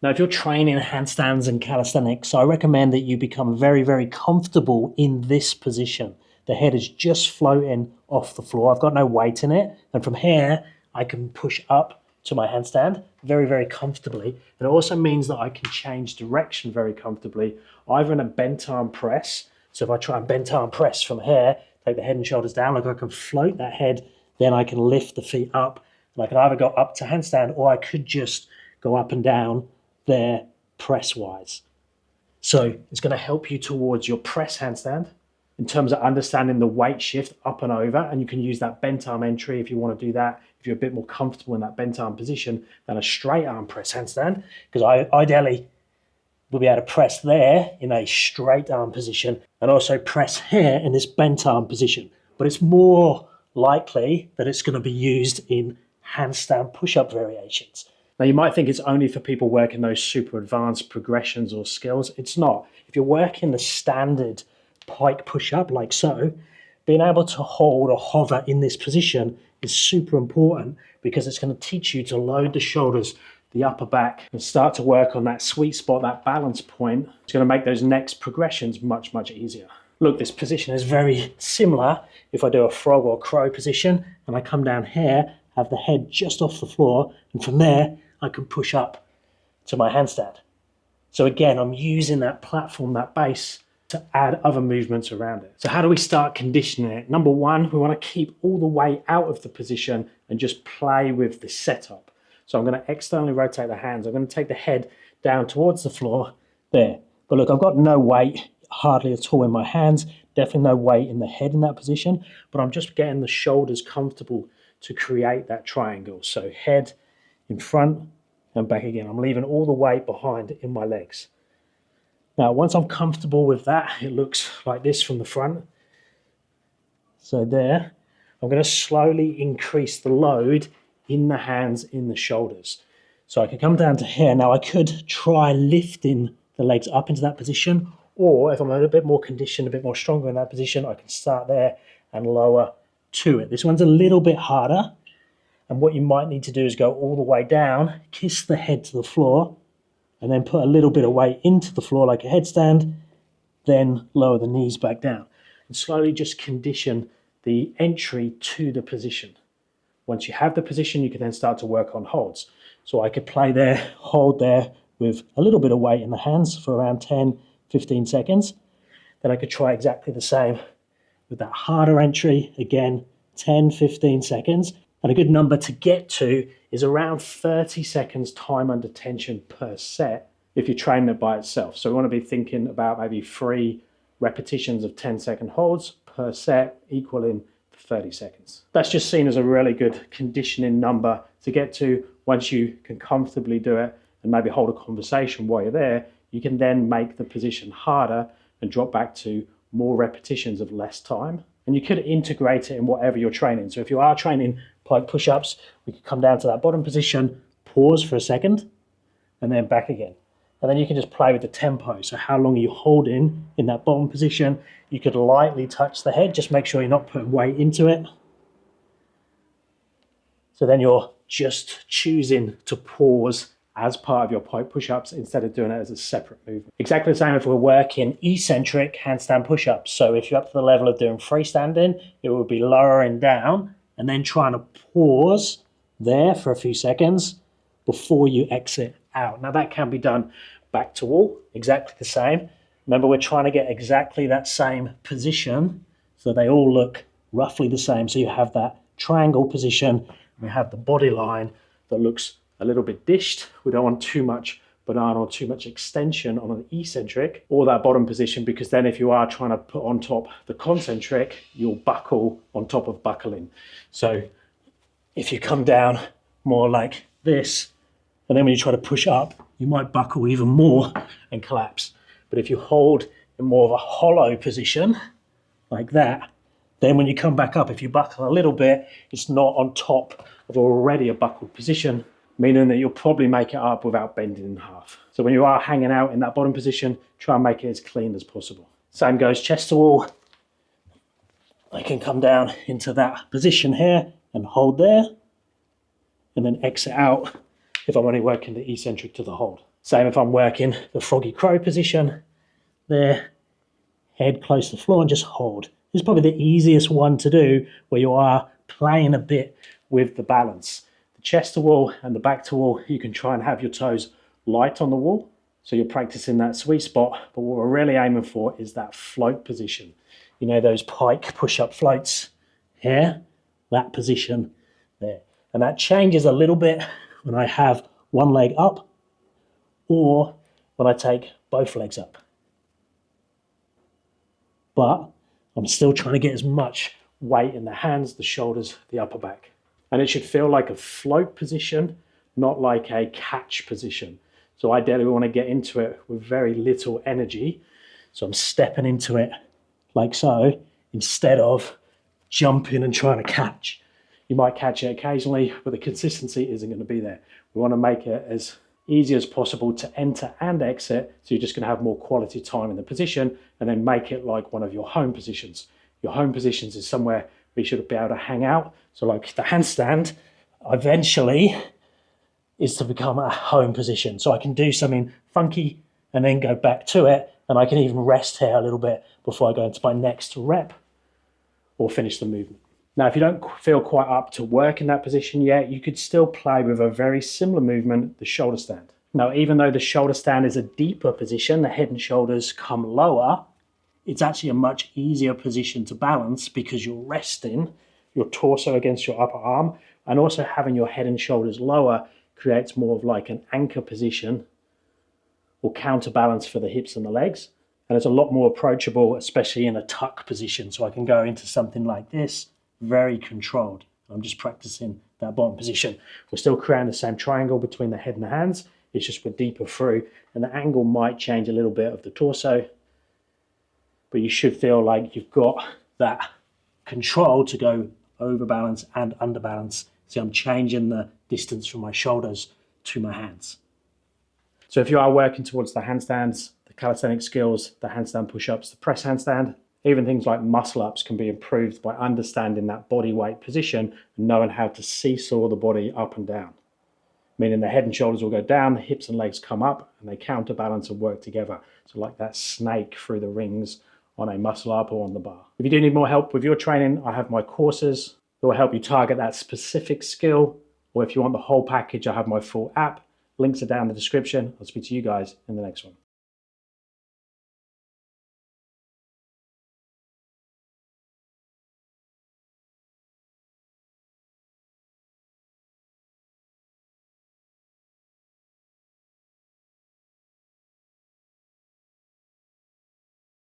Now, if you're training handstands and calisthenics, I recommend that you become very, very comfortable in this position. The head is just floating off the floor. I've got no weight in it. And from here, I can push up to my handstand very, very comfortably. And it also means that I can change direction very comfortably, either in a bent arm press. So if I try and bent arm press from here, take the head and shoulders down, like I can float that head, then I can lift the feet up. And I can either go up to handstand, or I could just go up and down there press-wise. So it's going to help you towards your press handstand in terms of understanding the weight shift up and over, and you can use that bent arm entry if you want to do that, if you're a bit more comfortable in that bent arm position than a straight arm press handstand, because I ideally will be able to press there in a straight arm position and also press here in this bent arm position. But it's more likely that it's going to be used in handstand push-up variations. Now, you might think it's only for people working those super advanced progressions or skills. It's not. If you're working the standard pike push-up like so, being able to hold or hover in this position is super important, because it's going to teach you to load the shoulders, the upper back, and start to work on that sweet spot, that balance point. It's going to make those next progressions much, much easier. Look, this position is very similar if I do a frog or crow position and I come down here, have the head just off the floor, and from there I can push up to my handstand. So again, I'm using that platform, that base, to add other movements around it. So how do we start conditioning it? Number one, we want to keep all the way out of the position and just play with the setup. So I'm going to externally rotate the hands. I'm going to take the head down towards the floor there. But look, I've got no weight hardly at all in my hands, definitely no weight in the head in that position, but I'm just getting the shoulders comfortable to create that triangle. So head in front and back again. I'm leaving all the weight behind in my legs. Now, once I'm comfortable with that, it looks like this from the front. So there, I'm going to slowly increase the load in the hands, in the shoulders. So I can come down to here. Now, I could try lifting the legs up into that position, or if I'm a little bit more conditioned, a bit more stronger in that position, I can start there and lower to it. This one's a little bit harder. And what you might need to do is go all the way down, kiss the head to the floor, and then put a little bit of weight into the floor like a headstand, then lower the knees back down. And slowly just condition the entry to the position. Once you have the position, you can then start to work on holds. So I could play there, hold there with a little bit of weight in the hands for around 10, 15 seconds. Then I could try exactly the same with that harder entry, again, 10, 15 seconds. And a good number to get to is around 30 seconds time under tension per set if you're training it by itself. So we want to be thinking about maybe 3 repetitions of 10-second holds per set, equaling 30 seconds. That's just seen as a really good conditioning number to get to. Once you can comfortably do it and maybe hold a conversation while you're there, you can then make the position harder and drop back to more repetitions of less time. And you could integrate it in whatever you're training. So if you are training pike push-ups, we could come down to that bottom position, pause for a second, and then back again. And then you can just play with the tempo. So how long are you holding in that bottom position? You could lightly touch the head, just make sure you're not putting weight into it. So then you're just choosing to pause as part of your pike push-ups instead of doing it as a separate movement. Exactly the same if we're working eccentric handstand push-ups. So if you're up to the level of doing freestanding, it would be lowering down and then trying to pause there for a few seconds before you exit out. Now that can be done back to wall, exactly the same. Remember, we're trying to get exactly that same position so they all look roughly the same. So you have that triangle position, we have the body line that looks a little bit dished. We don't want too much banana or too much extension on an eccentric or that bottom position, because then if you are trying to put on top the concentric, you'll buckle on top of buckling. So if you come down more like this, and then when you try to push up, you might buckle even more and collapse. But if you hold in more of a hollow position like that, then when you come back up, if you buckle a little bit, it's not on top of already a buckled position, meaning that you'll probably make it up without bending in half. So when you are hanging out in that bottom position, try and make it as clean as possible. Same goes chest to wall. I can come down into that position here and hold there, and then exit out if I'm only working the eccentric to the hold. Same if I'm working the froggy crow position. There, head close to the floor and just hold. This is probably the easiest one to do where you are playing a bit with the balance. The chest to wall and the back to wall, you can try and have your toes light on the wall. So you're practicing that sweet spot, but what we're really aiming for is that float position. You know, those pike push-up floats here, that position there. And that changes a little bit when I have one leg up or when I take both legs up. But I'm still trying to get as much weight in the hands, the shoulders, the upper back. And it should feel like a float position, not like a catch position. So ideally we want to get into it with very little energy. So I'm stepping into it like so, instead of jumping and trying to catch. You might catch it occasionally, but the consistency isn't going to be there. We want to make it as easy as possible to enter and exit, so you're just going to have more quality time in the position, and then make it like one of your home positions. Your home positions is somewhere where you should be able to hang out. So like the handstand, eventually is to become a home position. So I can do something funky and then go back to it, and I can even rest here a little bit before I go into my next rep or finish the movement. Now, if you don't feel quite up to work in that position yet, you could still play with a very similar movement, the shoulder stand. Now, even though the shoulder stand is a deeper position, the head and shoulders come lower, it's actually a much easier position to balance because you're resting your torso against your upper arm, and also having your head and shoulders lower creates more of like an anchor position or counterbalance for the hips and the legs. And it's a lot more approachable, especially in a tuck position. So I can go into something like this, very controlled. I'm just practicing that bottom position. We're still creating the same triangle between the head and the hands. It's just we're deeper through, and the angle might change a little bit of the torso, but you should feel like you've got that control to go overbalance and underbalance. See, I'm changing the distance from my shoulders to my hands. So if you are working towards the handstands, the calisthenic skills, the handstand push-ups, the press handstand, even things like muscle-ups can be improved by understanding that body weight position and knowing how to seesaw the body up and down. Meaning the head and shoulders will go down, the hips and legs come up, and they counterbalance and work together. So like that snake through the rings on a muscle-up or on the bar. If you do need more help with your training, I have my courses that will help you target that specific skill. Or if you want the whole package, I have my full app. Links are down in the description. I'll speak to you guys in the next one.